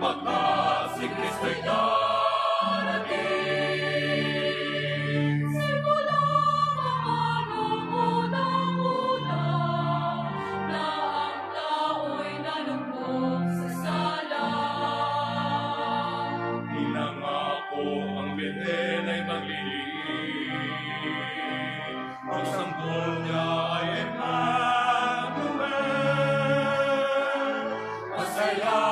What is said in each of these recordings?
sapagkat si Kristo'y darating. Simula noong unang-una, na ang tao'y nalubog sa sala. Pinangako ang Belen ay maglilig, ang sanggol niya ay Emmanuel. Masaya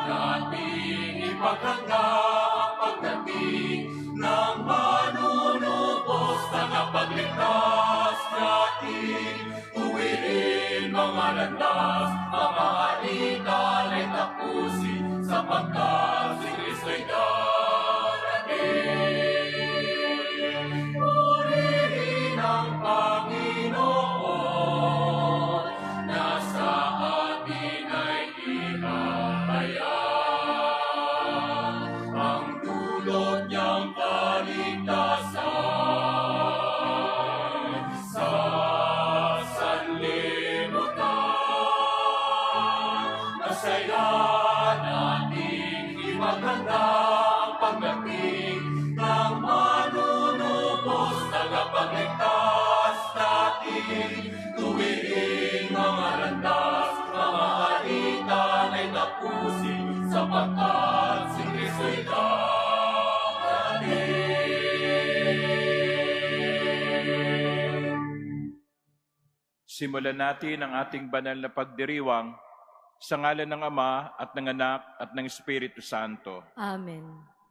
nating ipaghanda ang pagdating ng manunubos, tagapagligtas natin. Tuwirin mga landas, mga alitan ay tapusin, sapagkat si Kristo'y darating. Purihin ang Panginoon, na sa atin ay ihahayag ang dulot niyang kaligtasan sa sanlibutan. Masaya nating ipaghanda ang pagdating ng manunubos, tagapagligtas natin. Tuwirin mga landas, mga alitan ay tapusin, sapagkat si Kristo'y darating. Simulan natin ang ating banal na pagdiriwang sa ngalan ng Ama at ng Anak at ng Espiritu Santo. Amen.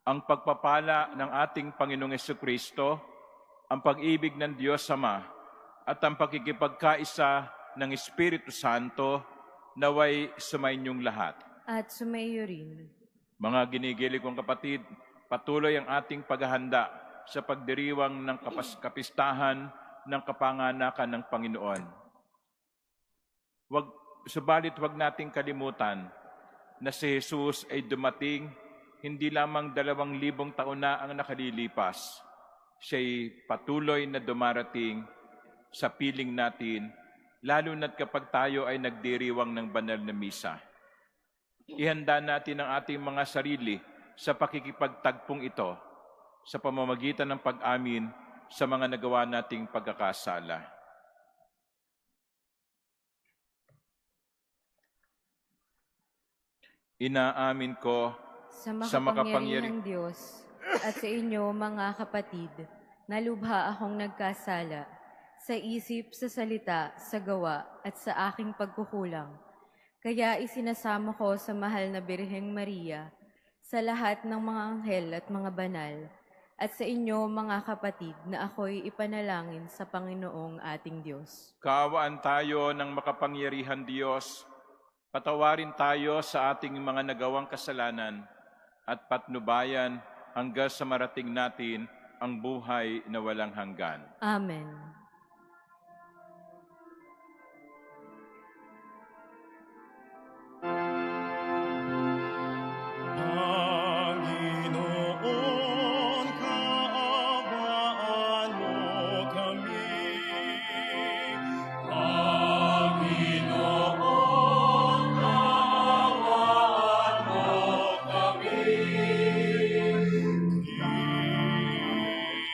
Ang pagpapala ng ating Panginoong Jesucristo, ang pag-ibig ng Diyos Ama, at ang pakikipagkaisa ng Espiritu Santo naway sumainyong lahat. At sumayo rin. Mga ginigilig kong kapatid, patuloy ang ating paghahanda sa pagdiriwang ng kapistahan ng kapanganakan ng Panginoon. Subalit wag nating kalimutan na si Jesus ay dumating hindi lamang 2,000 taon na ang nakalilipas. Siya'y patuloy na dumarating sa piling natin, lalo na't kapag tayo ay nagdiriwang ng banal na misa. Ihanda natin ang ating mga sarili sa pakikipagtagpong ito sa pamamagitan ng pag-amin sa mga nagawa nating pagkakasala. Inaamin ko Sa makapangyarihang Diyos at sa inyo mga kapatid, na lubha akong nagkasala sa isip, sa salita, sa gawa at sa aking pagkukulang. Kaya isinasamo ko sa mahal na Birheng Maria, sa lahat ng mga anghel at mga banal, at sa inyo mga kapatid na ako'y ipanalangin sa Panginoong ating Diyos. Kaawaan tayo ng makapangyarihan Diyos, patawarin tayo sa ating mga nagawang kasalanan at patnubayan hanggang sa marating natin ang buhay na walang hanggan. Amen. Panginoon, kaawaan mo kami. Panginoon, kaawaan mo kami.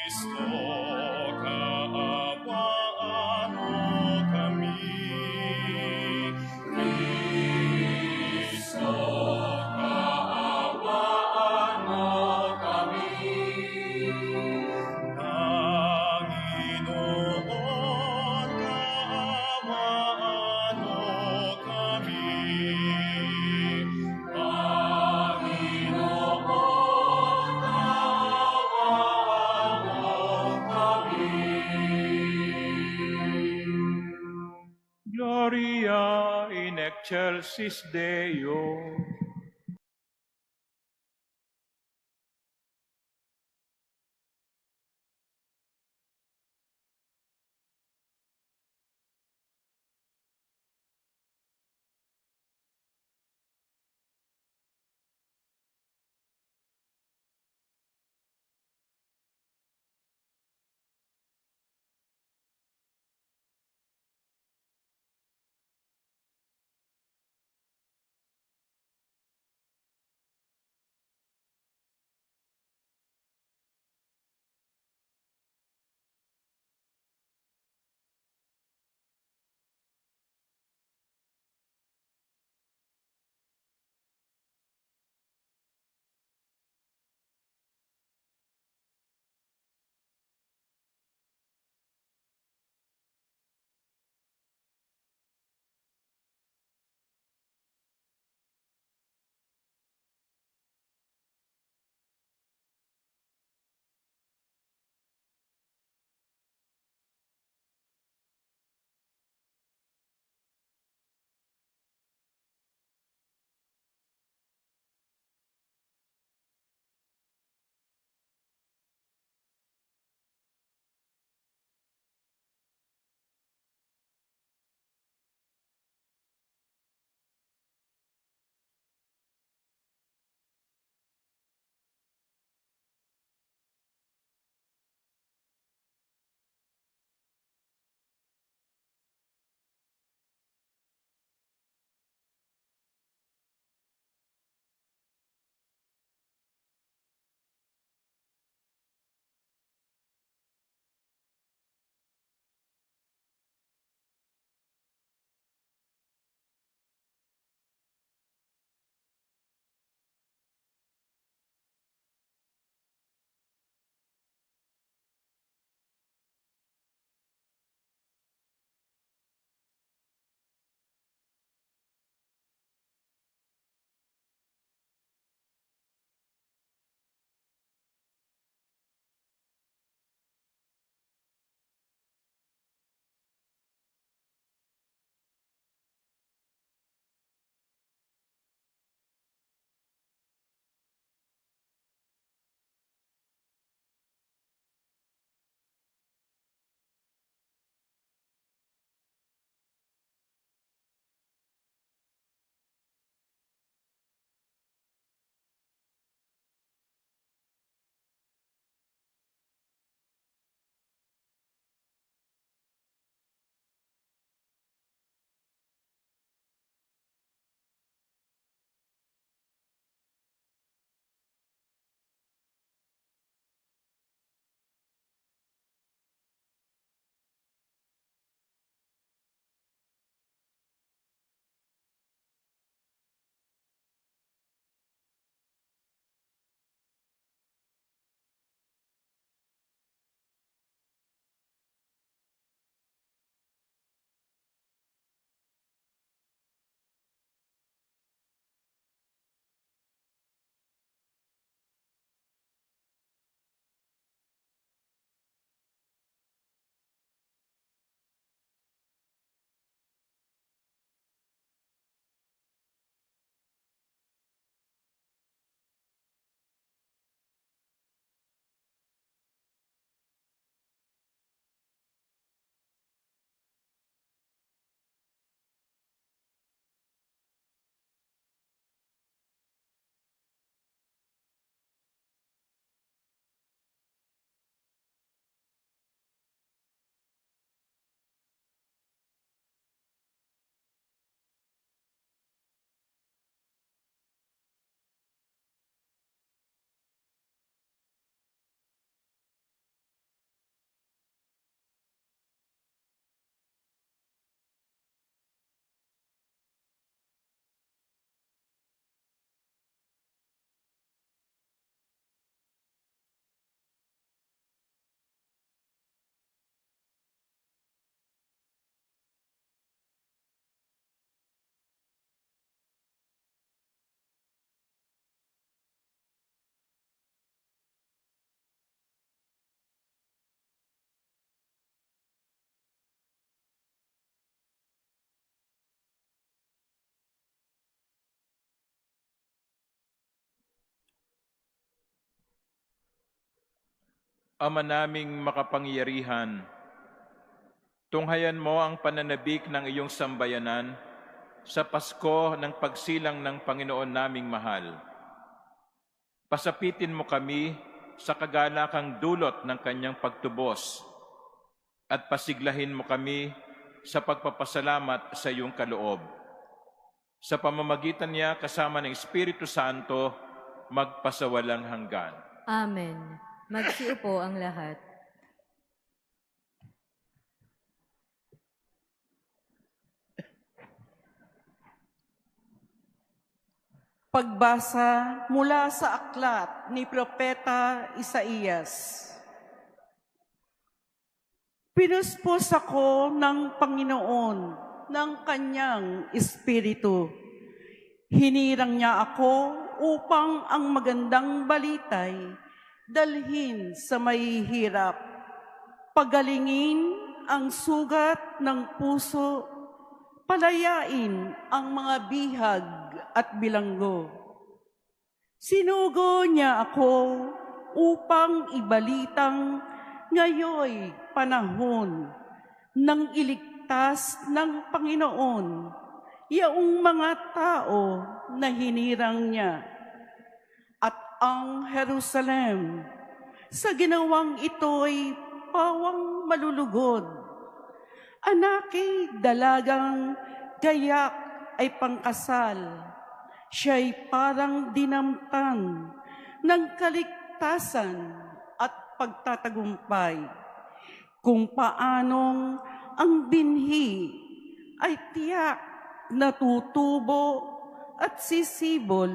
Kristo, kaawaan mo kami. Kristo, kaawaan mo kami. Panginoon, kaawaan mo kami. Panginoon, kaawaan mo kami. Gloria in excelsis Deo. Ama naming makapangyarihan, tunghayan mo ang pananabik ng iyong sambayanan sa Pasko ng pagsilang ng Panginoon naming mahal. Pasapitin mo kami sa kagalakang dulot ng kanyang pagtubos at pasiglahin mo kami sa pagpapasalamat sa iyong kaloob. Sa pamamagitan niya kasama ng Espiritu Santo, magpasawalang hanggan. Amen. Magsiupo ang lahat. Pagbasa mula sa aklat ni Propeta Isaías. Pinuspos ako ng Panginoon ng kanyang Espiritu. Hinirang niya ako upang ang magandang balitay dalhin sa mahihirap. Pagalingin ang sugat ng puso, palayain ang mga bihag at bilanggo. Sinugo niya ako upang ibalitang ngayoy panahon ng iligtas ng Panginoon, yaong mga tao na hinirang niya. At ang Jerusalem, sa ginawang ito'y pawang malulugod. Anaki dalagang gayak ay pangkasal, siya'y parang dinamtan ng kaligtasan at pagtatagumpay. Kung paanong ang binhi ay tiyak na tutubo at sisibol,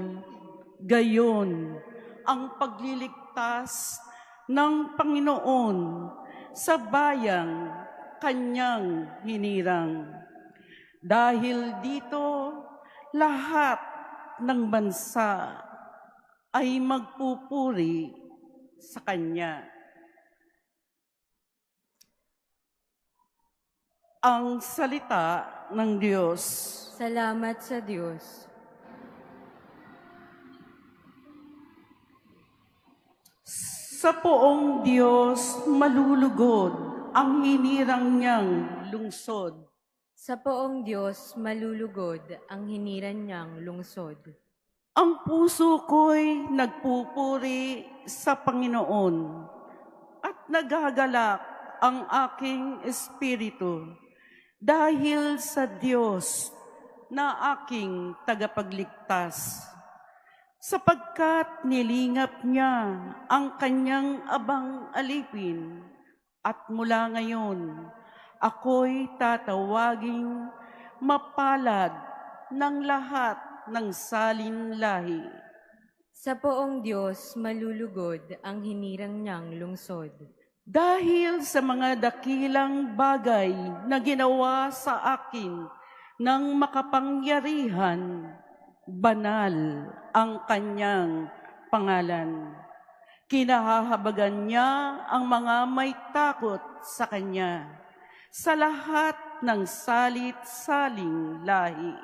gayon ang pagliligtas ng Panginoon sa bayang kanyang hinirang. Dahil dito, lahat ng bansa ay magpupuri sa Kanya. Ang salita ng Diyos. Salamat sa Diyos. Sa poong Diyos malulugod ang hinirang niyang lungsod. Sa poong Diyos malulugod ang hiniran niyang lungsod. Ang puso ko'y nagpupuri sa Panginoon at nagagalak ang aking espiritu dahil sa Diyos na aking tagapagligtas. Sapagkat nilingap niya ang kanyang abang alipin at mula ngayon, ako'y tatawaging mapalad ng lahat ng salin lahi. Sa poong Diyos malulugod ang hinirang niyang lungsod. Dahil sa mga dakilang bagay na ginawa sa akin ng makapangyarihan, banal ang kanyang pangalan. Kinahahabagan niya ang mga may takot sa kanya sa lahat ng salit-saling lahi.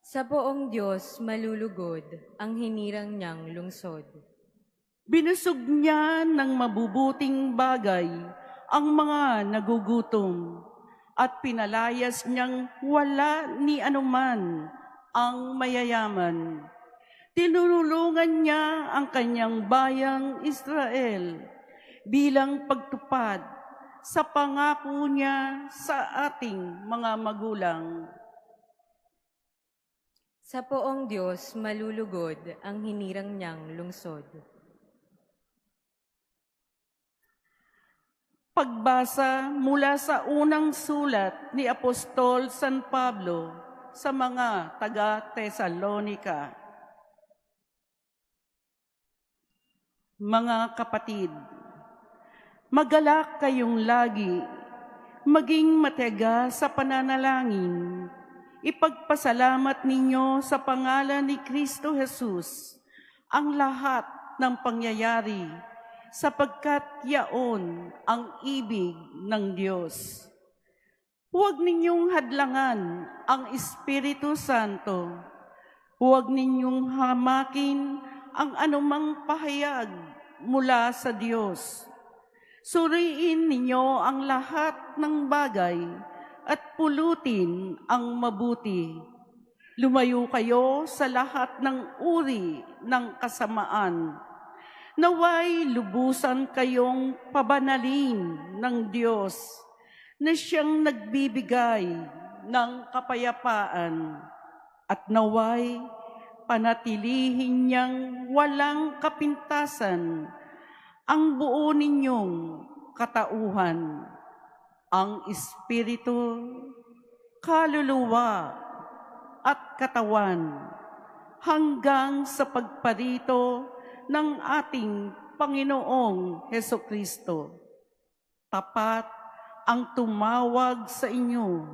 Sa poong Diyos malulugod ang hinirang niyang lungsod. Binusog niya ng mabubuting bagay ang mga nagugutom at pinalayas niyang wala ni anuman ang mayayaman. Tinulungan niya ang kanyang bayang Israel bilang pagtupad sa pangako niya sa ating mga magulang. Sa poong Diyos malulugod ang hinirang niyang lungsod. Pagbasa mula sa unang sulat ni Apostol San Pablo sa mga taga-Tesalonika. Mga kapatid, magalak kayong lagi, maging matiyaga sa pananalangin. Ipagpasalamat ninyo sa pangalan ni Kristo Jesus ang lahat ng pangyayari, sapagkat yaon ang ibig ng Diyos. Huwag ninyong hadlangan ang Espiritu Santo. Huwag ninyong hamakin ang anumang pahayag mula sa Diyos. Suriin ninyo ang lahat ng bagay at pulutin ang mabuti. Lumayo kayo sa lahat ng uri ng kasamaan. Naway lubusan kayong pabanalin ng Diyos na siyang nagbibigay ng kapayapaan at naway panatilihin niyang walang kapintasan ang buo ninyong katauhan, ang espiritu, kaluluwa, at katawan, hanggang sa pagparito ng ating Panginoong Hesukristo. Tapat ang tumawag sa inyo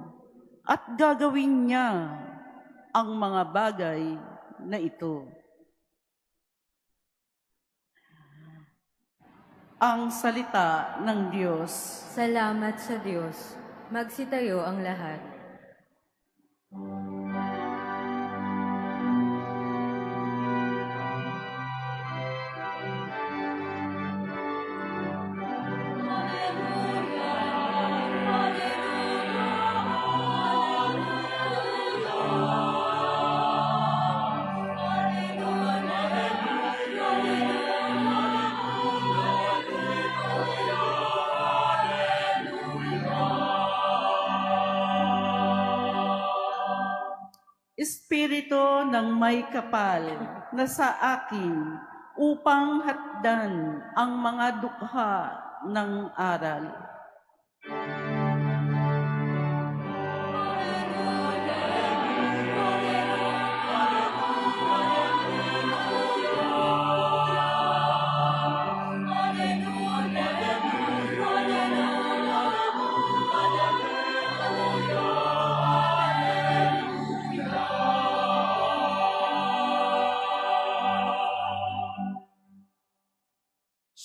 at gagawin niya ang mga bagay na ito. Ang salita ng Diyos. Salamat sa Diyos. Magsitayo ang lahat. Espiritu ng may kapal na sa akin upang hatdan ang mga dukha ng aral.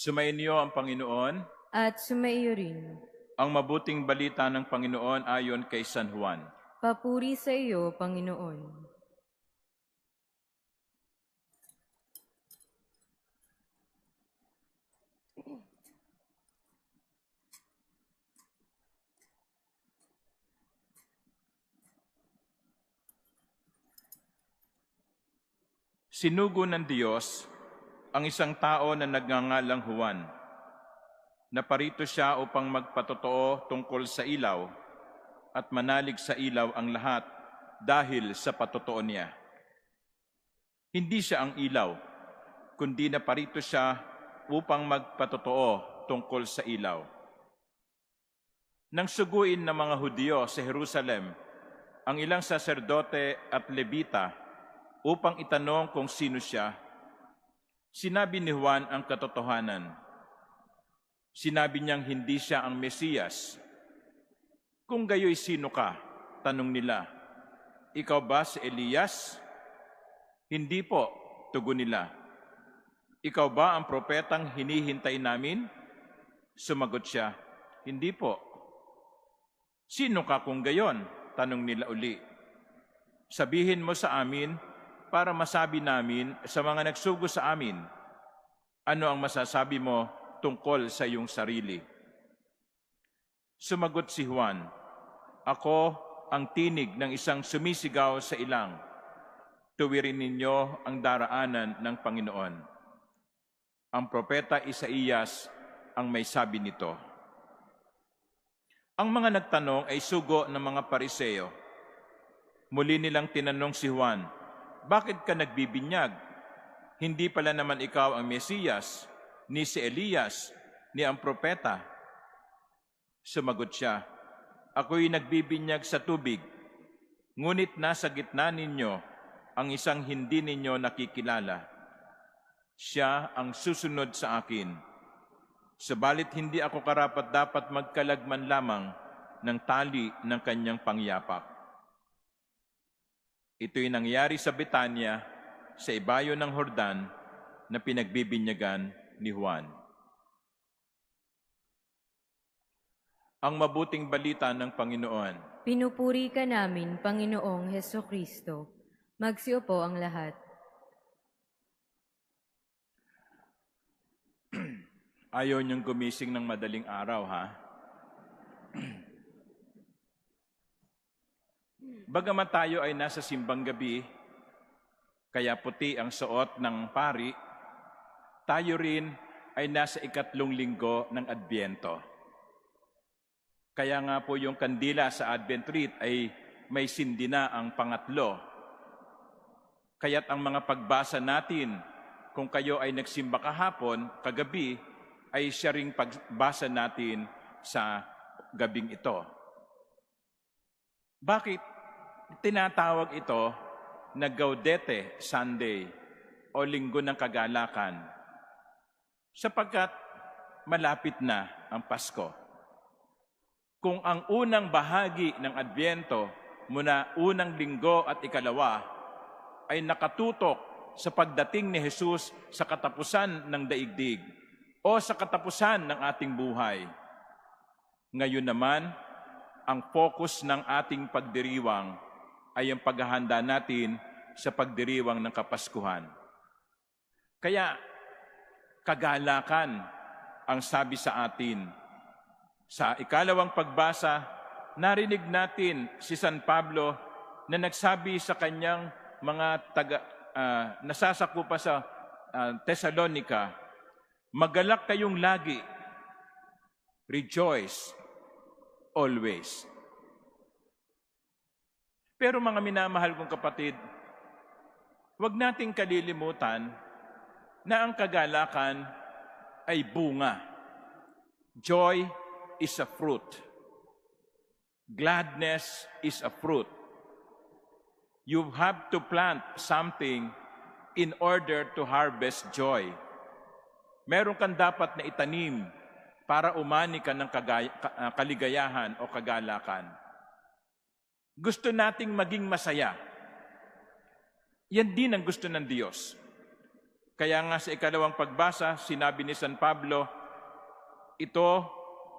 Sumainyo ang Panginoon. At sumaiyo rin. Ang mabuting balita ng Panginoon ayon kay San Juan. Papuri sa iyo, Panginoon. Sinugo ng Diyos ang isang tao na nagngangalang Juan. Naparito siya upang magpatotoo tungkol sa ilaw at manalig sa ilaw ang lahat dahil sa patotoo niya. Hindi siya ang ilaw, kundi naparito siya upang magpatotoo tungkol sa ilaw. Nang suguin ng mga Hudyo sa Jerusalem ang ilang saserdote at Levita upang itanong kung sino siya, sinabi ni Juan ang katotohanan. Sinabi niyang hindi siya ang Mesiyas. Kung gayo'y sino ka? Tanong nila. Ikaw ba si Elias? Hindi po, tugon nila. Ikaw ba ang propetang hinihintay namin? Sumagot siya, hindi po. Sino ka kung gayon? Tanong nila uli. Sabihin mo sa amin para masabi namin sa mga nagsugo sa amin, ano ang masasabi mo tungkol sa iyong sarili? Sumagot si Juan, ako ang tinig ng isang sumisigaw sa ilang. Tuwirin ninyo ang daraanan ng Panginoon. Ang propeta Isaías ang may sabi nito. Ang mga nagtanong ay sugo ng mga Pariseo. Muli nilang tinanong si Juan, bakit ka nagbibinyag? Hindi pala naman ikaw ang Mesiyas, ni si Elias, ni ang propeta. Sumagot siya, ako'y nagbibinyag sa tubig, ngunit nasa gitna ninyo ang isang hindi ninyo nakikilala. Siya ang susunod sa akin. Subalit hindi ako karapat-dapat magkalagman lamang ng tali ng kanyang pangyapak. Ito'y nangyari sa Betania, sa ibayo ng Jordan, na pinagbibinyagan ni Juan. Ang mabuting balita ng Panginoon. Pinupuri ka namin, Panginoong Hesukristo. Magsiupo ang lahat. Ayaw niyong gumising ng madaling araw, ha? Bagamat tayo ay nasa simbang gabi, kaya puti ang suot ng pari, tayo rin ay nasa 3 linggo ng Adbyento. Kaya nga po yung kandila sa Advent Wreath ay may sindi na ang 3. Kaya't ang mga pagbasa natin, kung kayo ay nagsimba kahapon, kagabi, ay siya ring pagbasa natin sa gabing ito. Bakit tinatawag ito na Gaudete Sunday o Linggo ng Kagalakan? Sapagkat malapit na ang Pasko. Kung ang unang bahagi ng Adbyento muna unang linggo at ikalawa ay nakatutok sa pagdating ni Jesus sa katapusan ng daigdig o sa katapusan ng ating buhay. Ngayon naman, ang focus ng ating pagdiriwang ay ang paghahanda natin sa pagdiriwang ng Kapaskuhan. Kaya, kagalakan ang sabi sa atin. Sa ikalawang pagbasa, narinig natin si San Pablo na nagsabi sa kanyang mga nasasakupa sa Thessalonica, "Magalak kayong lagi, rejoice always." Pero mga minamahal kong kapatid, huwag nating kalilimutan na ang kagalakan ay bunga. Joy is a fruit. Gladness is a fruit. You have to plant something in order to harvest joy. Meron kang dapat na itanim para umani ka ng kaligayahan o kagalakan. Gusto nating maging masaya. Yan din ang gusto ng Diyos. Kaya nga sa ikalawang pagbasa, sinabi ni San Pablo, ito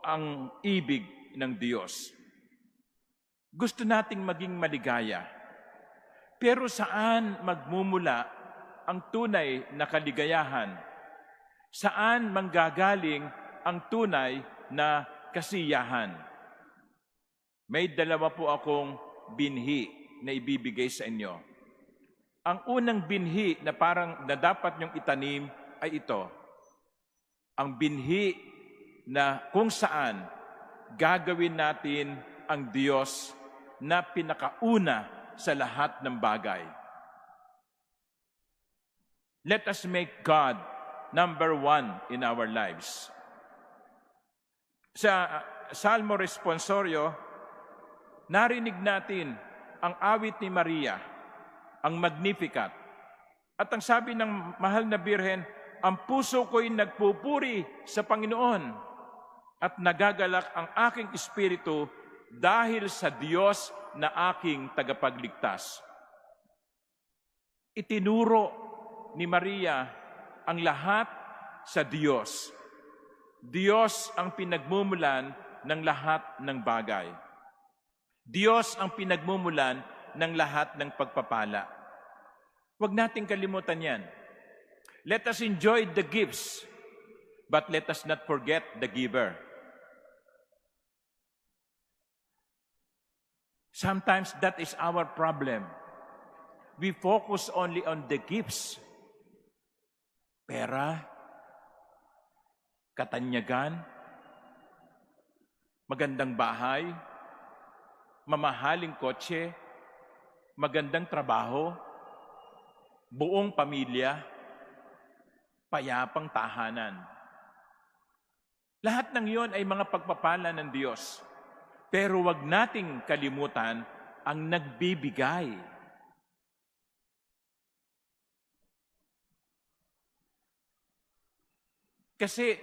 ang ibig ng Diyos. Gusto nating maging maligaya. Pero saan magmumula ang tunay na kaligayahan? Saan manggagaling ang tunay na kasiyahan? May 2 po akong binhi na ibibigay sa inyo. Ang unang binhi na parang na dapat niyong itanim ay ito. Ang binhi na kung saan gagawin natin ang Diyos na pinakauna sa lahat ng bagay. Let us make God number 1 in our lives. Sa Salmo Responsorio, narinig natin ang awit ni Maria, ang Magnificat. At ang sabi ng mahal na Birhen, ang puso ko'y nagpupuri sa Panginoon at nagagalak ang aking espiritu dahil sa Diyos na aking tagapagligtas. Itinuro ni Maria ang lahat sa Diyos. Diyos ang pinagmumulan ng lahat ng bagay. Diyos ang pinagmumulan ng lahat ng pagpapala. Huwag nating kalimutan yan. Let us enjoy the gifts, but let us not forget the giver. Sometimes that is our problem. We focus only on the gifts. Pera, katanyagan, magandang bahay, mamahaling kotse, magandang trabaho, buong pamilya, payapang tahanan. Lahat ng iyon ay mga pagpapala ng Diyos. Pero wag nating kalimutan ang nagbibigay. Kasi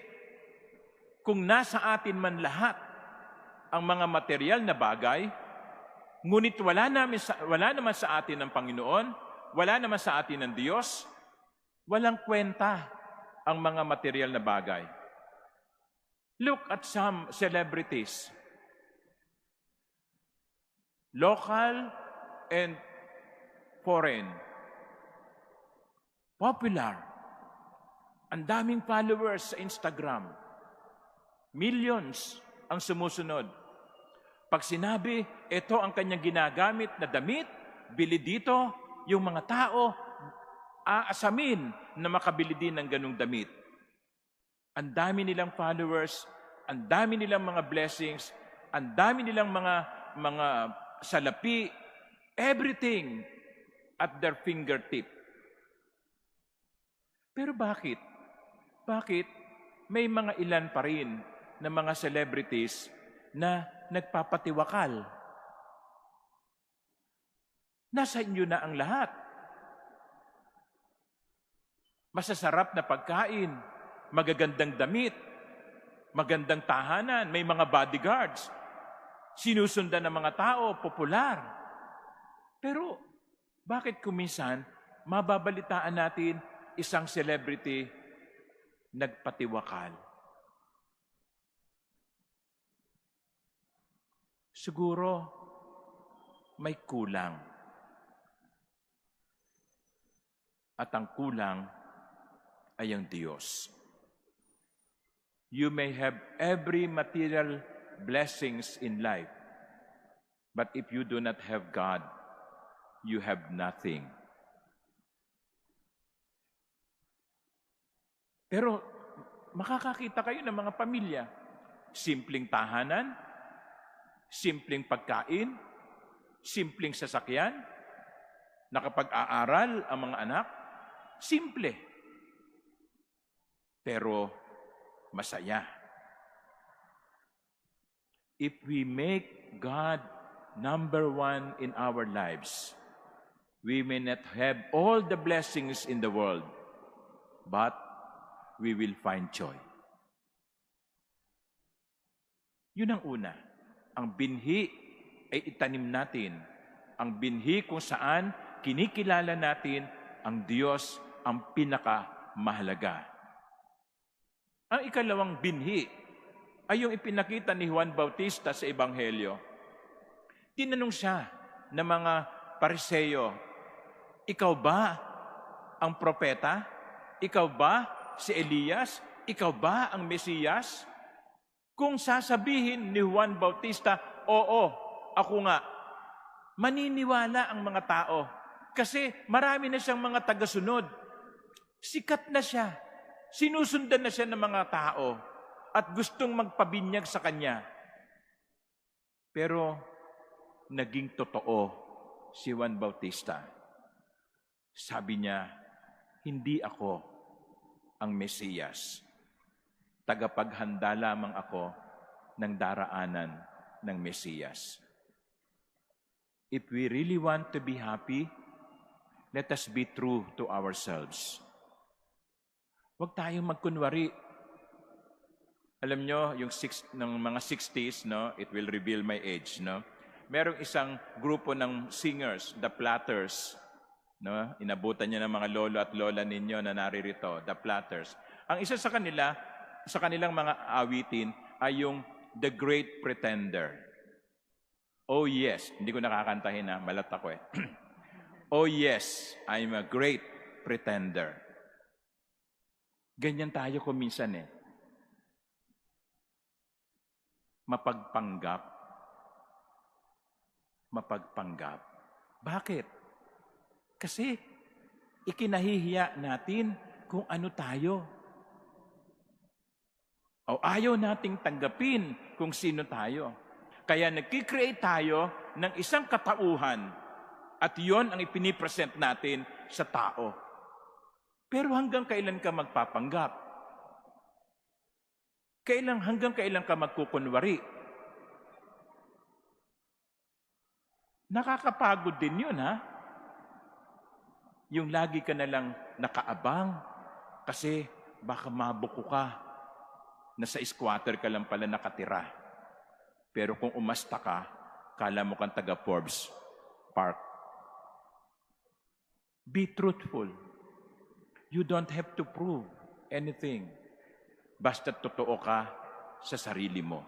kung nasa atin man lahat ang mga material na bagay, ngunit wala naman sa atin ng Panginoon, wala naman sa atin ng Diyos, walang kwenta ang mga material na bagay. Look at some celebrities. Local and foreign. Popular. Ang daming followers sa Instagram. Millions ang sumusunod. Pag sinabi, ito ang kanyang ginagamit na damit, bili dito, yung mga tao, aasamin na makabili din ng ganung damit. Ang dami nilang followers, ang dami nilang mga blessings, ang dami nilang mga salapi, everything at their fingertip. Pero bakit? Bakit may mga ilan pa rin na mga celebrities na nagpapatiwakal? Nasa inyo na ang lahat. Masasarap na pagkain, magagandang damit, magandang tahanan, may mga bodyguards, sinusundan ng mga tao, popular. Pero bakit kuminsan mababalitaan natin isang celebrity nagpatiwakal? Siguro may kulang. At ang kulang ay ang Diyos. You may have every material blessings in life, but if you do not have God, you have nothing. Pero makakakita kayo ng mga pamilya, simpleng tahanan, simpleng pagkain, simpleng sasakyan, nakapag-aaral ang mga anak, simple. Pero masaya. If we make God number one in our lives, we may not have all the blessings in the world, but we will find joy. Yun ang una. Ang binhi ay itanim natin. Ang binhi kung saan kinikilala natin ang Diyos ang pinakamahalaga. Ang ikalawang binhi ay yung ipinakita ni Juan Bautista sa Ebanghelyo. Tinanong siya ng mga Pariseo, ikaw ba ang propeta? Ikaw ba si Elias? Ikaw ba ang Mesiyas? Kung sasabihin ni Juan Bautista, oo, ako nga, maniniwala ang mga tao. Kasi marami na siyang mga tagasunod. Sikat na siya. Sinusundan na siya ng mga tao at gustong magpabinyag sa kanya. Pero naging totoo si Juan Bautista. Sabi niya, hindi ako ang Mesiyas. Tagapaghanda lamang ako ng daraanan ng Mesiyas. If we really want to be happy, let us be true to ourselves. Huwag tayong magkunwari. Alam nyo, yung ng mga 60s, no, it will reveal my age, no? Merong isang grupo ng singers, The Platters, no? Inabutan niya ng mga lolo at lola ninyo na naririto, The Platters. Ang isa sa kanila, sa kanilang mga awitin, ay yung The Great Pretender. Oh yes, hindi ko nakakantahin na, malat ako eh. Oh yes, I'm a great pretender. Ganyan tayo kuminsan eh. Mapagpanggap. Mapagpanggap. Bakit? Kasi ikinahihiya natin kung ano tayo. O ayaw nating tanggapin kung sino tayo. Kaya nagkikreate tayo ng isang katauhan at yon ang ipinipresent natin sa tao. Pero hanggang kailan ka magpapanggap? Hanggang kailan ka magkukunwari? Nakakapagod din yun, ha? Yung lagi ka na lang nakaabang kasi baka mabuko ka na sa squatter ka lang pala nakatira. Pero kung umasta ka, kala mo kang taga Forbes Park. Be truthful. You don't have to prove anything. Basta totoo ka sa sarili mo.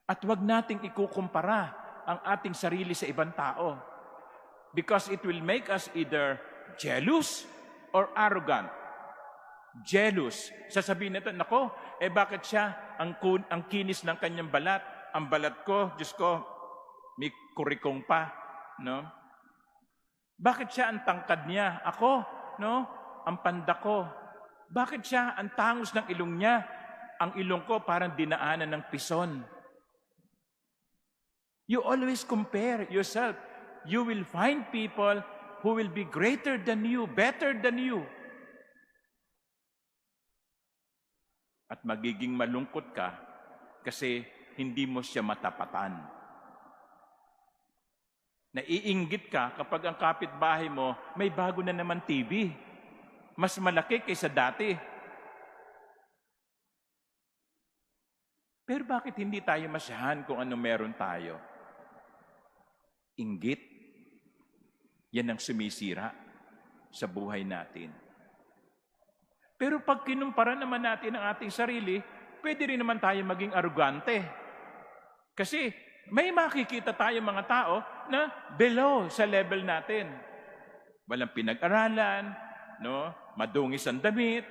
At wag nating ikukumpara ang ating sarili sa ibang tao. Because it will make us either jealous or arrogant. Jealous. Sasabihin natin, nako, bakit siya ang kinis ng kanyang balat. Ang balat ko, Diyos ko, may kurikong pa, no? Bakit siya ang tangkad niya? Ako, no? Ang panda ko. Bakit siya ang tangos ng ilong niya? Ang ilong ko parang dinaanan ng pison. You always compare yourself. You will find people who will be greater than you, better than you. At magiging malungkot ka kasi hindi mo siya matapatan. Naiinggit ka kapag ang kapitbahay mo may bago na naman TV. Mas malaki kaysa dati. Pero bakit hindi tayo masyahan kung ano meron tayo? Inggit. Yan ang sumisira sa buhay natin. Pero pag kinumpara naman natin ang ating sarili, pwede rin naman tayo maging arugante. Kasi may makikita tayo mga tao na below sa level natin. Walang pinag-aralan, no? Madungis ang damit,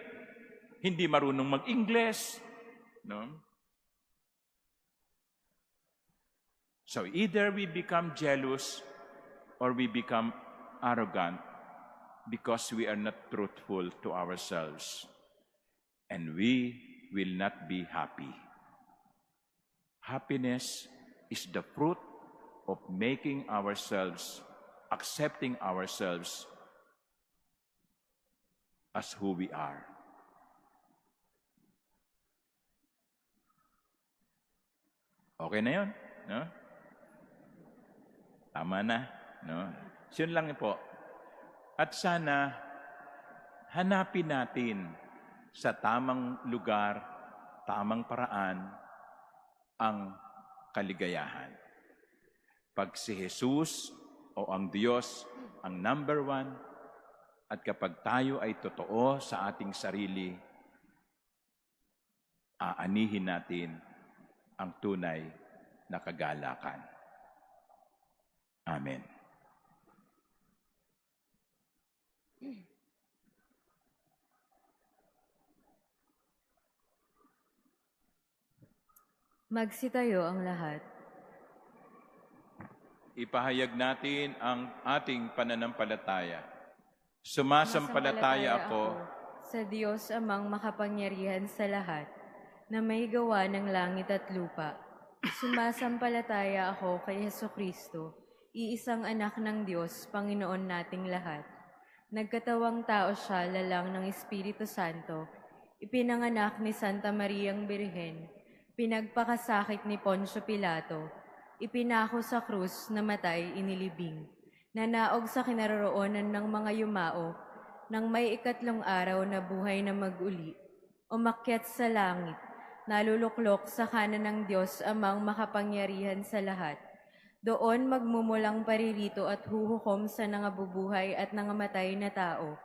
hindi marunong mag-Ingles, no? So either we become jealous or we become arrogant because we are not truthful to ourselves. And we will not be happy. Happiness is the fruit of making ourselves, accepting ourselves as who we are. Okay na yun, no? Tama na, no? Yun lang po. At sana, hanapin natin sa tamang lugar, tamang paraan, ang kaligayahan. Pag si Jesus o ang Diyos ang number one, at kapag tayo ay totoo sa ating sarili, aanihin natin ang tunay na kagalakan. Amen. Magsitayo ang lahat. Ipahayag natin ang ating pananampalataya. Sumasampalataya ako sa Diyos amang makapangyarihan sa lahat, na may gawa ng langit at lupa. Sumasampalataya ako kay Hesukristo, iisang anak ng Diyos, Panginoon nating lahat. Nagkatawang tao siya lalang ng Espiritu Santo, ipinanganak ni Santa Mariang Birhen, pinagpakasakit ni Poncio Pilato, ipinako sa krus, namatay, inilibing, nanaog sa kinaroroonan ng mga yumao, nang may ikatlong araw na buhay na mag-uli, umakyat sa langit, naluluklok sa kanan ng Diyos amang makapangyarihan sa lahat. Doon magmumulang paririto at huhukom sa nangabubuhay at nangamatay na tao.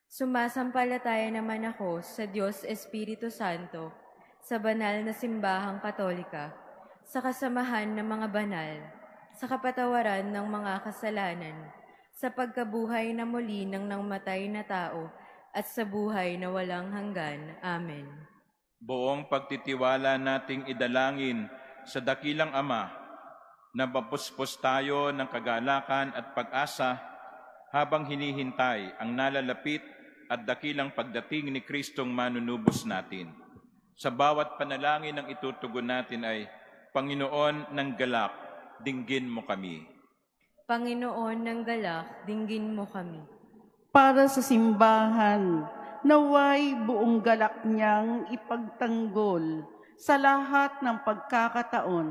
Sumasampalataya naman ako sa Diyos Espiritu Santo, sa banal na simbahang Katolika, sa kasamahan ng mga banal, sa kapatawaran ng mga kasalanan, sa pagkabuhay na muli ng nangmatay na tao, at sa buhay na walang hanggan. Amen. Buong pagtitiwala nating idalangin sa dakilang Ama, na mapuspos tayo ng kagalakan at pag-asa habang hinihintay ang nalalapit at dakilang pagdating ni Kristong manunubos natin. Sa bawat panalangin ang itutugon natin ay, Panginoon ng galak, dinggin mo kami. Panginoon ng galak, dinggin mo kami. Para sa simbahan, naway buong galak niyang ipagtanggol sa lahat ng pagkakataon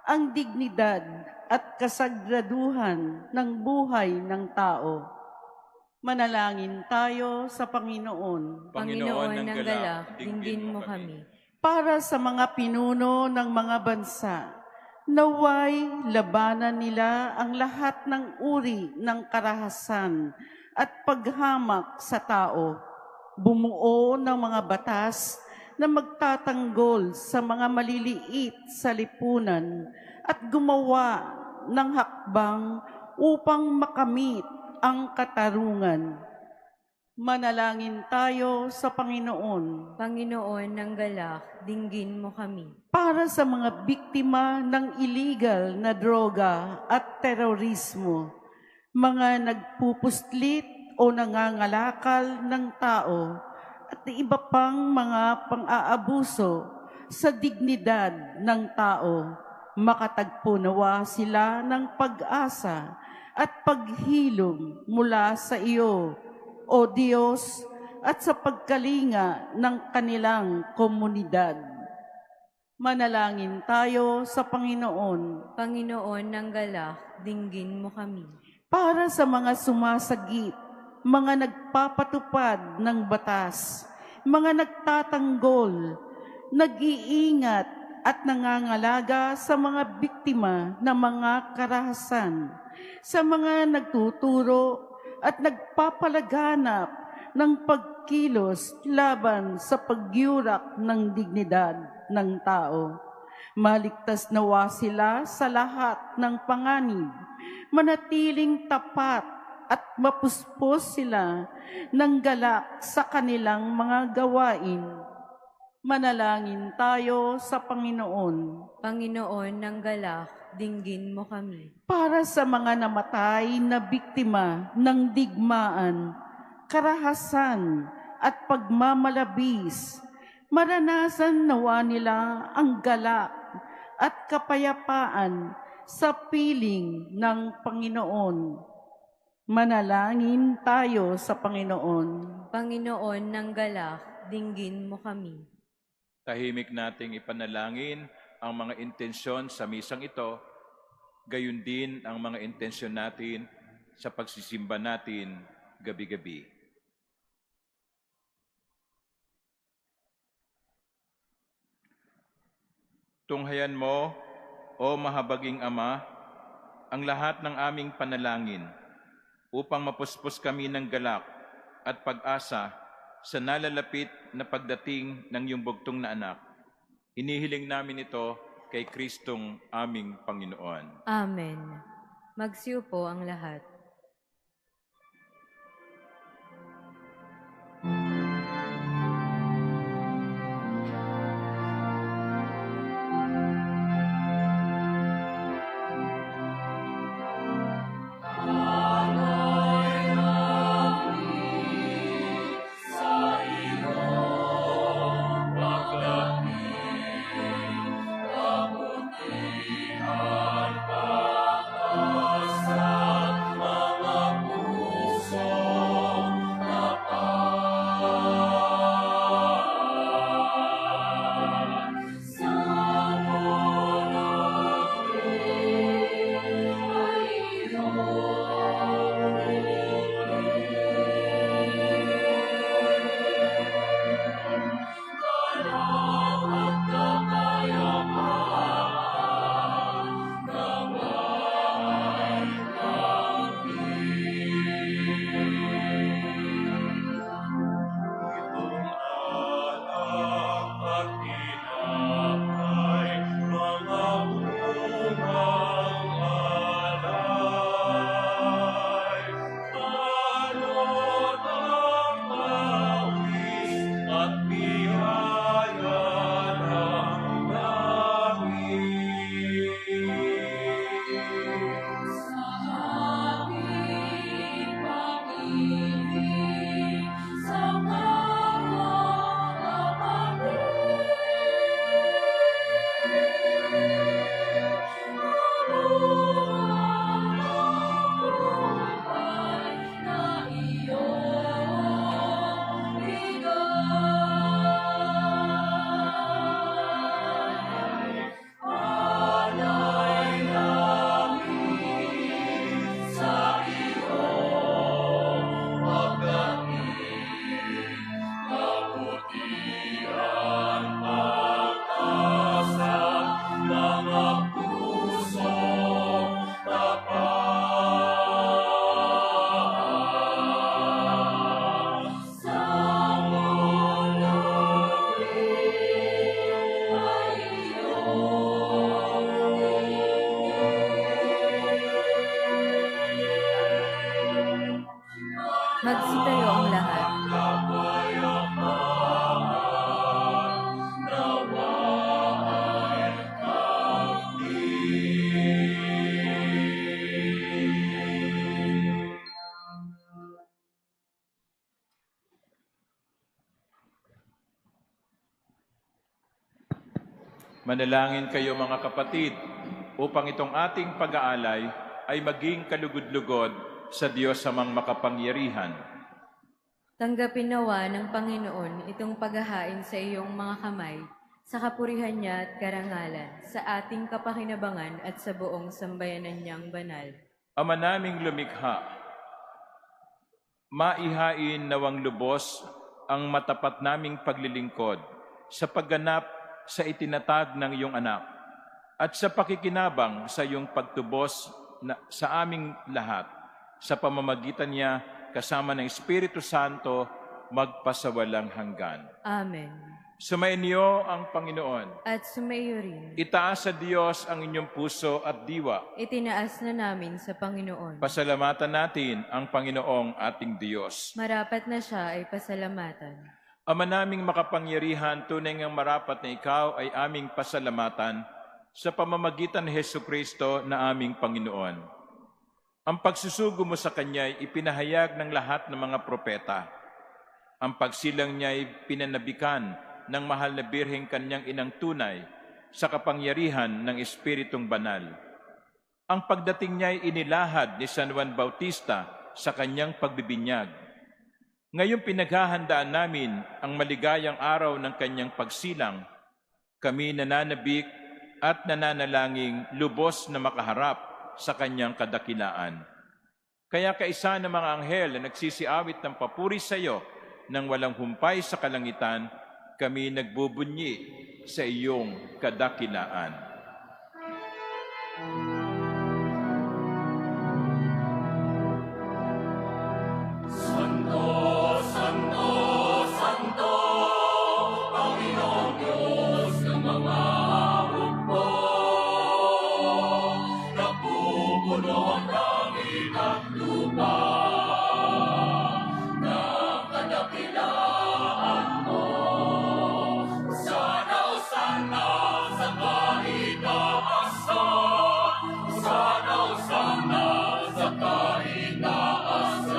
ang dignidad at kasagraduhan ng buhay ng tao. Manalangin tayo sa Panginoon. Panginoon ng galak, dinggin mo kami. Para sa mga pinuno ng mga bansa, naway labanan nila ang lahat ng uri ng karahasan at paghamak sa tao. Bumuo ng mga batas na magtatanggol sa mga maliliit sa lipunan at gumawa ng hakbang upang makamit ang katarungan. Manalangin tayo sa Panginoon Panginoon ng galak, dinggin mo kami. para sa mga biktima ng illegal na droga at terorismo, mga nagpupuslit o nangangalakal ng tao at iba pang mga pang-aabuso sa dignidad ng tao. Makatagpo nawa sila ng pag-asa at paghilom mula sa iyo, O Diyos, at sa pagkalinga ng kanilang komunidad. Manalangin tayo sa Panginoon Panginoon ng galak, dinggin mo kami. para sa mga sumasagip, mga nagpapatupad ng batas, mga nagtatanggol, nag-iingat at nangangalaga sa mga biktima ng mga karahasan, sa mga nagtuturo at nagpapalaganap ng pagkilos laban sa pagyurak ng dignidad ng tao. Maligtas nawa sila sa lahat ng panganib, manatiling tapat at mapuspos sila ng galak sa kanilang mga gawain. Manalangin tayo sa Panginoon Panginoon ng galak, dinggin mo kami. para sa mga namatay na biktima ng digmaan, karahasan at pagmamalabis. Maranasan nawa nila ang galak at kapayapaan sa piling ng Panginoon. Manalangin tayo sa Panginoon. Panginoon ng galak, dinggin mo kami. Tahimik nating ipanalangin ang mga intensyon sa misang ito, gayon din ang mga intensyon natin sa pagsisimba natin gabi-gabi. Tunghayan mo, O mahabaging Ama, ang lahat ng aming panalangin upang mapuspos kami ng galak at pag-asa sa nalalapit na pagdating ng iyong bugtong na anak. Inihiling namin ito kay Kristong aming Panginoon. Amen. Magsiupo ang lahat. Magsitayo ang lahat. Manalangin kayo mga kapatid, upang itong ating pag-aalay ay maging kalugod-lugod sa Diyos amang makapangyarihan. Tanggapin nawa ng Panginoon itong paghahain sa iyong mga kamay, sa kapurihan niya at karangalan, sa ating kapakinabangan at sa buong sambayanan niyang banal. Ama naming lumikha, maihain nawang lubos ang matapat naming paglilingkod sa pagganap sa itinatag ng iyong anak at sa pakikinabang sa iyong pagtubos sa aming lahat sa pamamagitan niya kasama ng Espiritu Santo magpasawalang hanggan. Amen. Sumainyo ang Panginoon. At sumaiyo rin. Itaas sa Diyos ang inyong puso at diwa. Itinaas na namin sa Panginoon. Pasalamatan natin ang Panginoong ating Diyos. Marapat na siya ay pasalamatan. Ama naming makapangyarihan, tunay ngang marapat na ikaw ay aming pasalamatan sa pamamagitan ni Hesukristo na aming Panginoon. Ang pagsusugo mo sa Kanya ay ipinahayag ng lahat ng mga propeta. Ang pagsilang niya ay pinanabikan ng mahal na Birheng Kanyang inang tunay sa kapangyarihan ng Espiritong Banal. Ang pagdating niya ay inilahad ni San Juan Bautista sa kanyang pagbibinyag. Ngayong pinaghahandaan namin ang maligayang araw ng kanyang pagsilang, kami nananabik at nananalangin lubos na makaharap sa kanyang kadakilaan. Kaya kaisa ng mga anghel na nagsisiawit ng papuri sa iyo nang walang humpay sa kalangitan, kami nagbubunyi sa iyong kadakilaan. Santo, Santo, Santo, Panginoong Diyos ng mga hukbo. Napupuno ang langit at lupa ng kadakilaan mo. Sana o sana sa kaitaasan, sana o sana sa kaitaasan,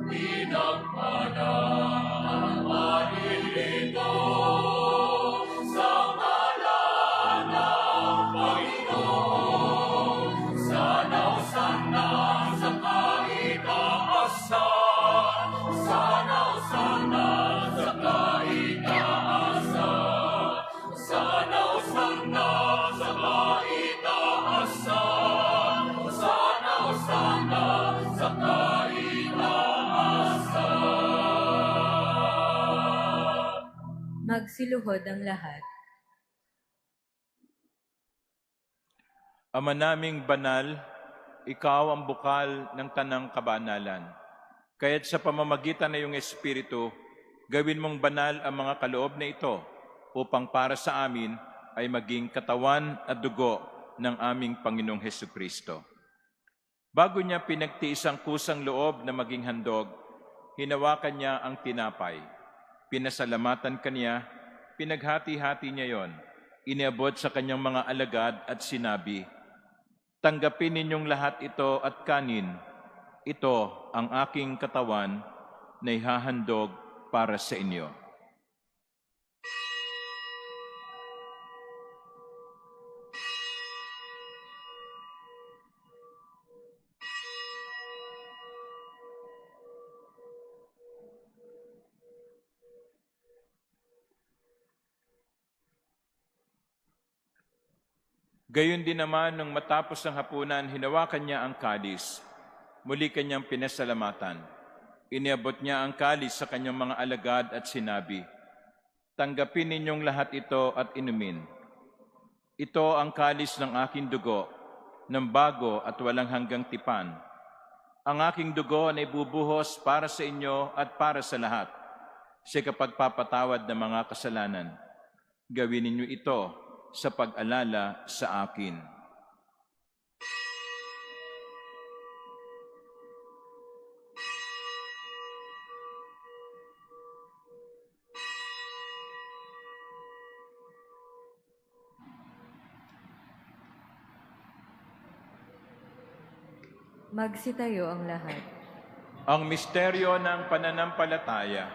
pinagmana ang marilito sa ngalan ng Panginoon. Sana o sana sa kaitaasan, sana o sana sa kaitaasan, sana o sana sa kaitaasan, sana o sana sa kaitaasan. Magsiluhod ang lahat. Ama naming banal, ikaw ang bukal ng tanang kabanalan. Kaya't sa pamamagitan ng iyong Espiritu, gawin mong banal ang mga kaloob na ito upang para sa amin ay maging katawan at dugo ng aming Panginoong Hesukristo. Bago niya pinagtiis ang kusang loob na maging handog, hinawakan niya ang tinapay. Pinasalamatan kaniya, pinaghati-hati niya yon, iniabot sa kanyang mga alagad at sinabi, "Tanggapin ninyong lahat ito at kanin. Ito ang aking katawan na ihahandog para sa inyo." Gayon din naman, nung matapos ang hapunan, hinawakan niya ang kalis. Muli kanyang pinasalamatan. Iniabot niya ang kalis sa kanyang mga alagad at sinabi, "Tanggapin ninyong lahat ito at inumin. Ito ang kalis ng aking dugo, ng bago at walang hanggang tipan. Ang aking dugo na ibubuhos para sa inyo at para sa lahat, sa kapagpapatawad ng mga kasalanan. Gawin ninyo ito sa pag-alala sa akin." Magsitayo ang lahat. Ang misteryo ng pananampalataya.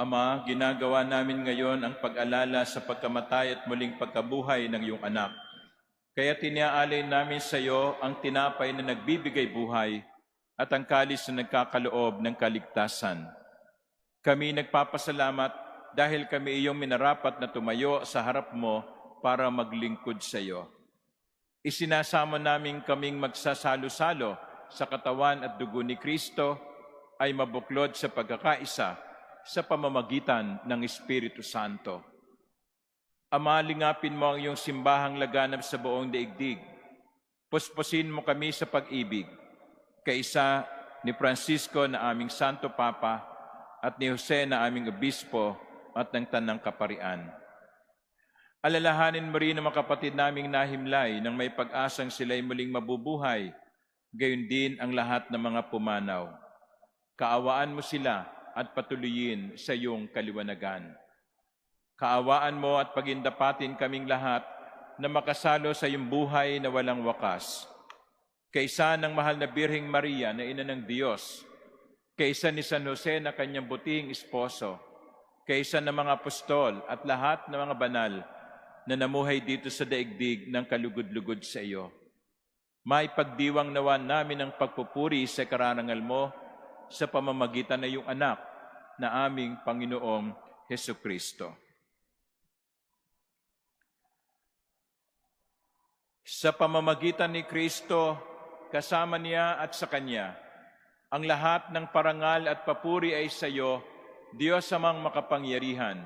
Ama, ginagawa namin ngayon ang pag-alala sa pagkamatay at muling pagkabuhay ng iyong anak. Kaya tiniaalay namin sa iyo ang tinapay na nagbibigay buhay at ang kalis na nagkakaloob ng kaligtasan. Kami nagpapasalamat dahil kami iyong minarapat na tumayo sa harap mo para maglingkod sa iyo. Isinasama namin kaming magsasalo-salo sa katawan at dugo ni Kristo ay mabuklod sa pagkakaisa sa pamamagitan ng Espiritu Santo. Ama, lingapin mo ang iyong simbahang laganap sa buong daigdig. Puspusin mo kami sa pag-ibig, kaisa ni Francisco na aming Santo Papa at ni Jose na aming Obispo at ng Tanang Kaparian. Alalahanin mo rin ang mga kapatid naming nahimlay nang may pag-asang sila'y muling mabubuhay, gayon din ang lahat ng mga pumanaw. Kaawaan mo sila at patuloyin sa iyong kaliwanagan. Kaawaan mo at pagindapatin kaming lahat na makasalo sa iyong buhay na walang wakas. Kaisa ng mahal na Birheng Maria na Ina ng Diyos, kaisa ni San Jose na kanyang butihing esposo, kaisa ng mga apostol at lahat ng mga banal na namuhay dito sa daigdig ng kalugod-lugod sa iyo. May pagdiwang nawa namin ang pagpupuri sa karangal mo sa pamamagitan ng iyong anak na aming Panginoong Hesukristo. Sa pamamagitan ni Kristo, kasama niya at sa Kanya, ang lahat ng parangal at papuri ay sa iyo, Diyos amang makapangyarihan,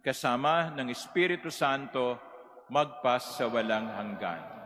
kasama ng Espiritu Santo, magpas sa walang hanggan.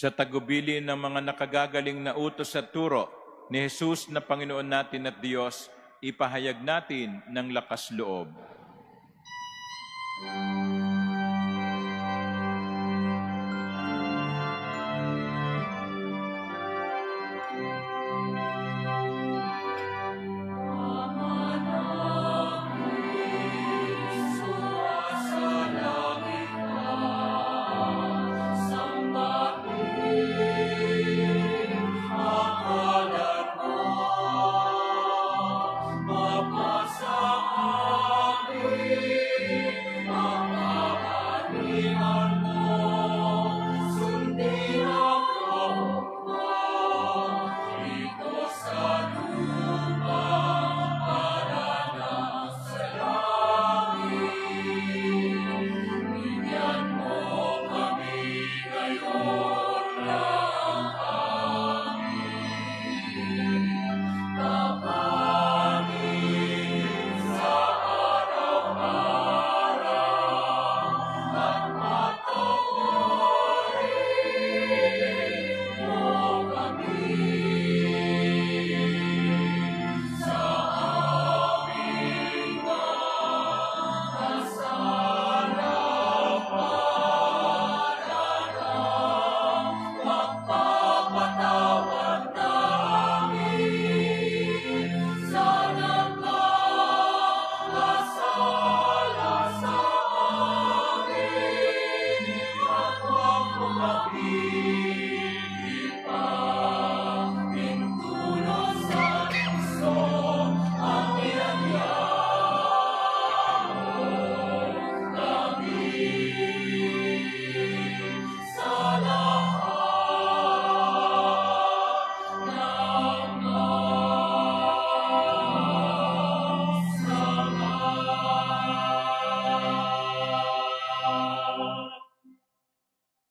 Sa tagubili ng mga nakagagaling na utos at turo ni Jesus na Panginoon natin at Diyos, ipahayag natin ng lakas loob.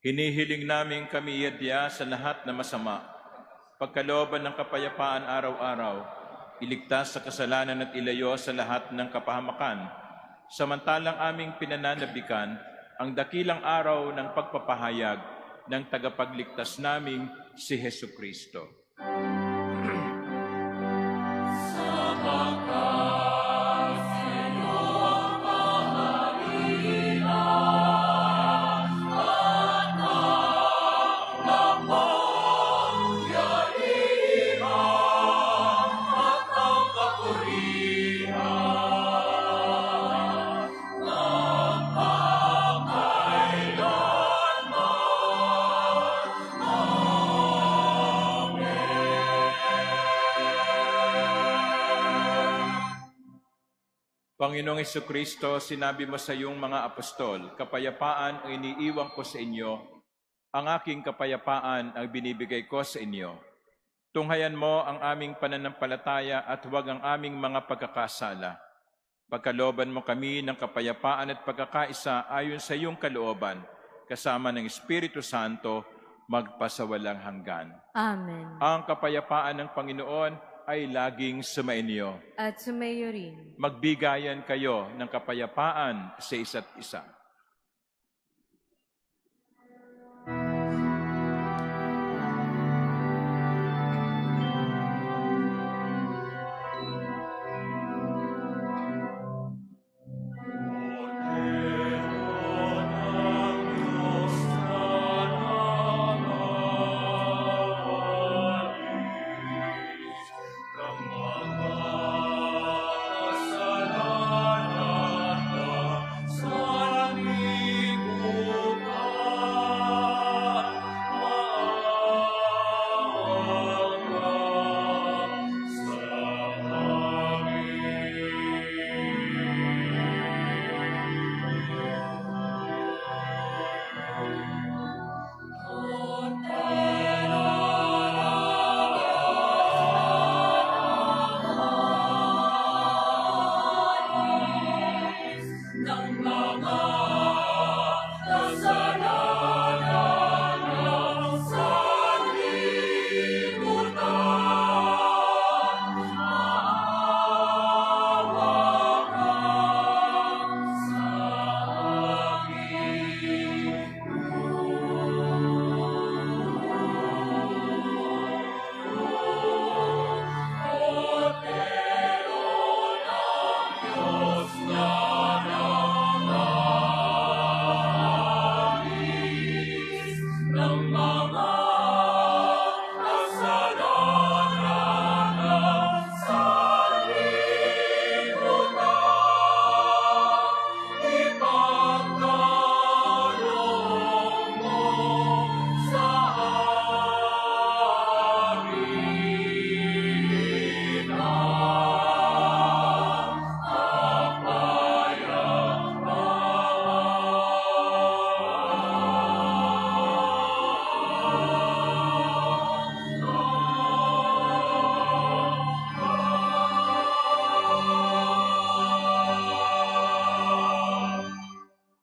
Hinihiling namin kami iadya sa lahat na masama, pagkalooban ng kapayapaan araw-araw, iligtas sa kasalanan at ilayo sa lahat ng kapahamakan, samantalang aming pinananabikan ang dakilang araw ng pagpapahayag ng tagapagligtas naming si Hesu Kristo. Panginoong Jesucristo, sinabi mo sa iyong mga apostol, kapayapaan ang iniiwan ko sa inyo, ang aking kapayapaan ang binibigay ko sa inyo. Tunghayan mo ang aming pananampalataya at huwag ang aming mga pagkakasala. Pagkalooban mo kami ng kapayapaan at pagkakaisa ayon sa iyong kalooban, kasama ng Espiritu Santo, magpasawalang hanggan. Amen. Ang kapayapaan ng Panginoon ay laging sumainyo. At sumayo rin. Magbigayan kayo ng kapayapaan sa isa't isa.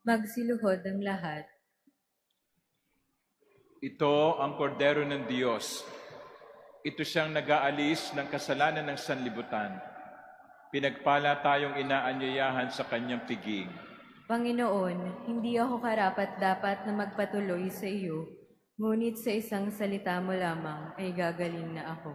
Magsiluhod ang lahat. Ito ang kordero ng Diyos. Ito siyang nag-aalis ng kasalanan ng sanlibutan. Pinagpala tayong inaanyayahan sa kanyang piging. Panginoon, hindi ako karapat-dapat na magpatuloy sa iyo, ngunit sa isang salita mo lamang ay gagaling na ako.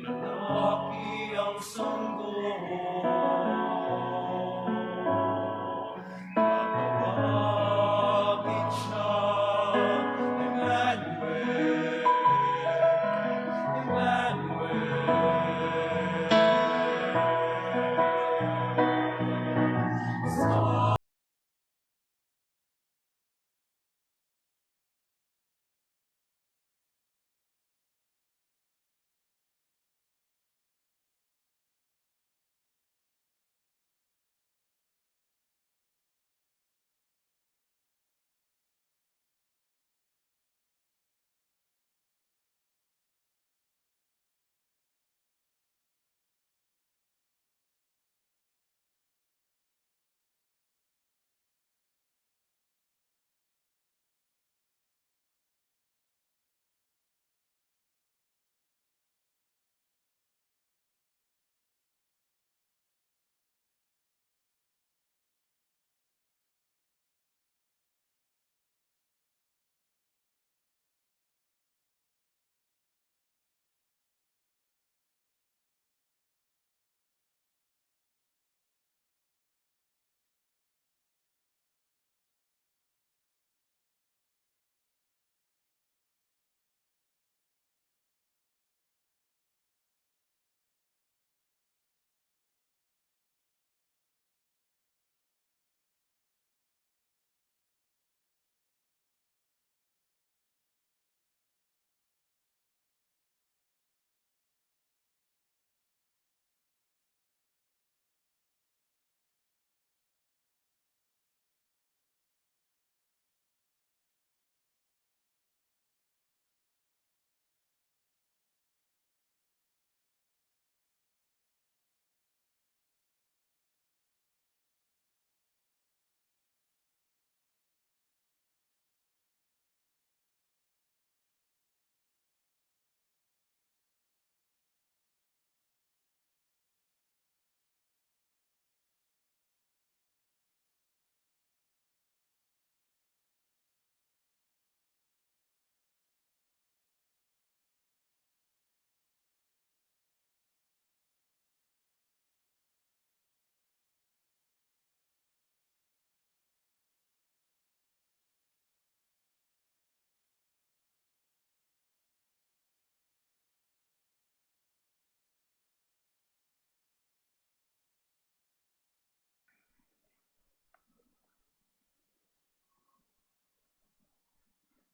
lalaki ang sanggol. Tatawagin siya, Emmanuel, Emmanuel.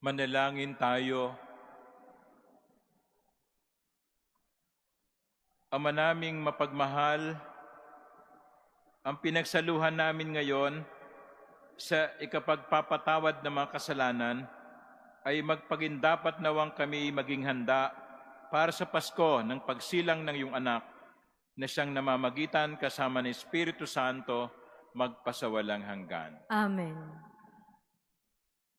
Manalangin tayo. Ama naming mapagmahal, ang pinagsaluhan namin ngayon sa ikapagpapatawad ng mga kasalanan ay magpagindapat nawang kami maging handa para sa Pasko ng pagsilang ng iyong anak na siyang namamagitan kasama ng Espiritu Santo magpasawalang hanggan. Amen.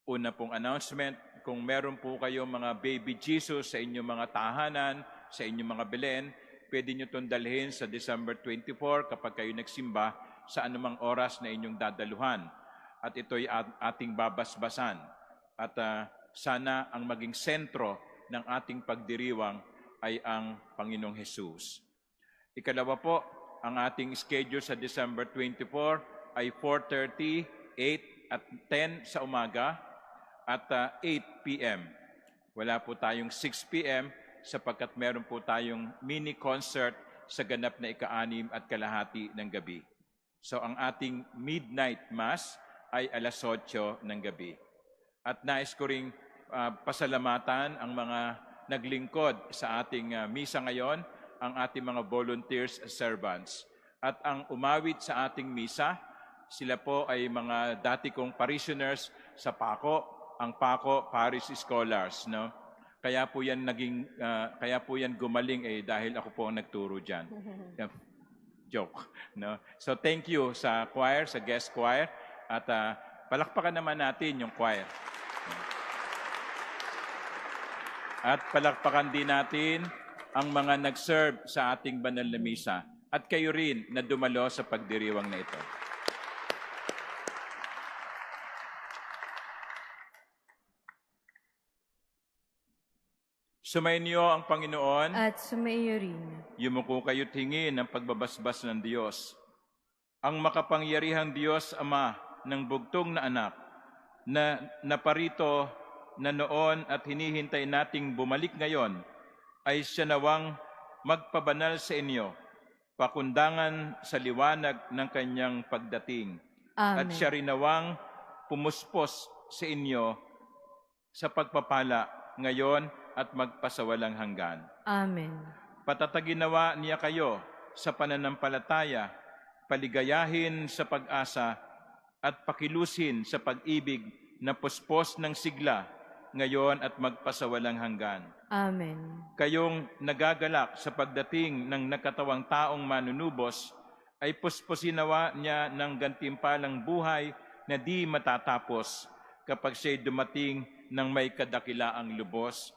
Una pong announcement, kung meron po kayo mga baby Jesus sa inyong mga tahanan, sa inyong mga Belen, pwede nyo itong dalhin sa December 24 kapag kayo nagsimba sa anumang oras na inyong dadaluhan. At ito'y ating babasbasan. At sana ang maging sentro ng ating pagdiriwang ay ang Panginoong Jesus. Ikalawa po, ang ating schedule sa December 24 ay 4:30, 8 at 10 sa umaga at 8 p.m. Wala po tayong 6 p.m. sapagkat meron po tayong mini concert sa ganap na ika-6 at kalahati ng gabi. So ang ating midnight mass ay 8:00 ng gabi. At nais ko ring pasalamatan ang mga naglingkod sa ating misa ngayon, ang ating mga volunteers servants. At ang umawit sa ating misa, sila po ay mga dati kong parishioners sa Paco, ang Paco Parish Scholars, no? Kaya po yan gumaling dahil ako po ang nagturo diyan. Joke, no? So thank you sa choir, sa guest choir, at palakpakan naman natin yung choir. At palakpakan din natin ang mga nag-serve sa ating banal na misa at kayo rin na dumalo sa pagdiriwang na ito. Sumainyo ang Panginoon. At sumaiyo rin. Yumuko kayo't hingi ng pagbabasbas ng Diyos. Ang makapangyarihang Diyos, Ama ng bugtong na anak, na naparito na noon at hinihintay nating bumalik ngayon, ay siya nawang magpabanal sa inyo, pakundangan sa liwanag ng kanyang pagdating. Amen. At siya rin nawang pumuspos sa inyo sa pagpapala ngayon at magpasawalang hanggan. Amen. Patataginawa niya kayo sa pananampalataya, paligayahin sa pag-asa, at pakilusin sa pag-ibig na puspos ng sigla, ngayon at magpasawalang hanggan. Amen. Kayong nagagalak sa pagdating ng nakatawang taong manunubos, ay puspusinawa niya ng gantimpalang buhay na di matatapos kapag siya'y dumating ng may kadakilaang lubos,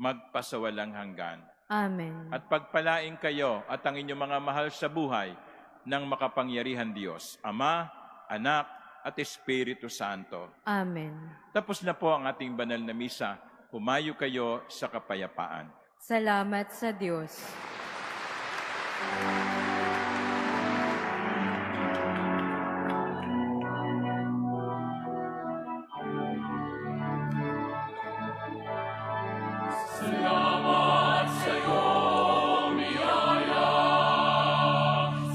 magpasawalang hanggan. Amen. At pagpalain kayo at ang inyong mga mahal sa buhay ng makapangyarihan Diyos, Ama, Anak, at Espiritu Santo. Amen. Tapos na po ang ating banal na misa. Humayo kayo sa kapayapaan. Salamat sa Diyos. Salamat sa'yo, biyaya,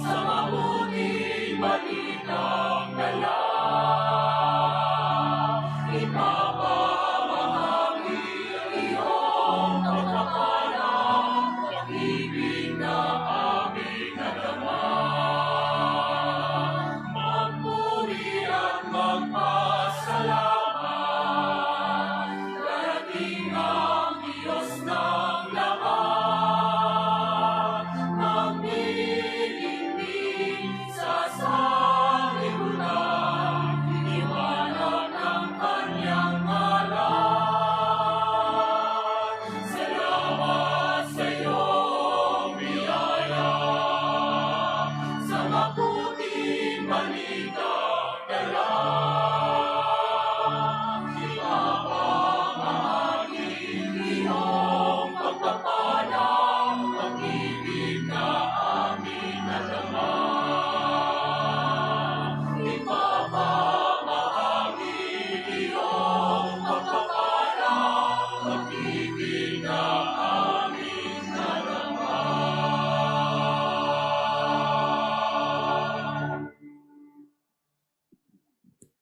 sa mabuting balitang dala. Ipapamahagi iyong pagpapala, pag-ibig na